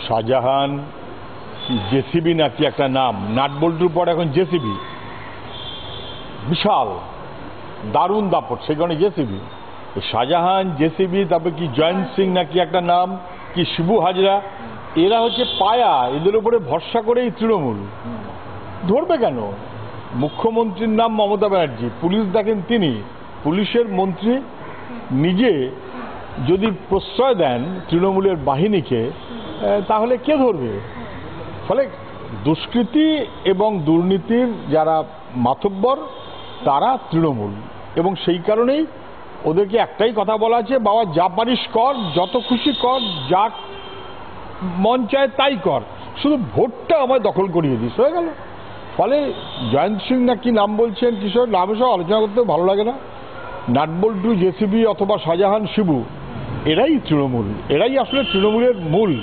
Shahjahan JCB নাকি একটা নাম, নাটবল্টুর পর এখন জেসিবি, বিশাল দারুণ দাপট, সেই কারণে জেসিবি। শাহজাহান জেসিবি, তারপরে কি জয়ন্ত সিং নাকি একটা নাম, কি শিবু হাজরা, এরা হচ্ছে পায়া, এদের উপরে ভরসা করেই তৃণমূল ধরবে কেন? মুখ্যমন্ত্রীর নাম মমতা ব্যানার্জি, পুলিশ দেখেন তিনি, পুলিশের মন্ত্রী নিজে যদি প্রশ্রয় দেন তৃণমূলের বাহিনীকে, তাহলে কে ধরবে? ফলে দুষ্কৃতি এবং দুর্নীতির যারা মাতব্বর তারা তৃণমূল, এবং সেই কারণেই ওদেরকে একটাই কথা বলা আছে, বাবা যা পারিস কর, যত খুশি কর, যা মন চায় তাই কর, শুধু ভোটটা আমায় দখল করিয়ে দিস, হয়ে গেল। ফলে জয়ন্ত সিং না কি নাম বলছেন, কিশোর নামে সব আলোচনা করতে ভালো লাগে না। নাটবল্টু জেসিবি অথবা শাহজাহান শিবু, এরাই তৃণমূল, এরাই আসলে তৃণমূলের মূল।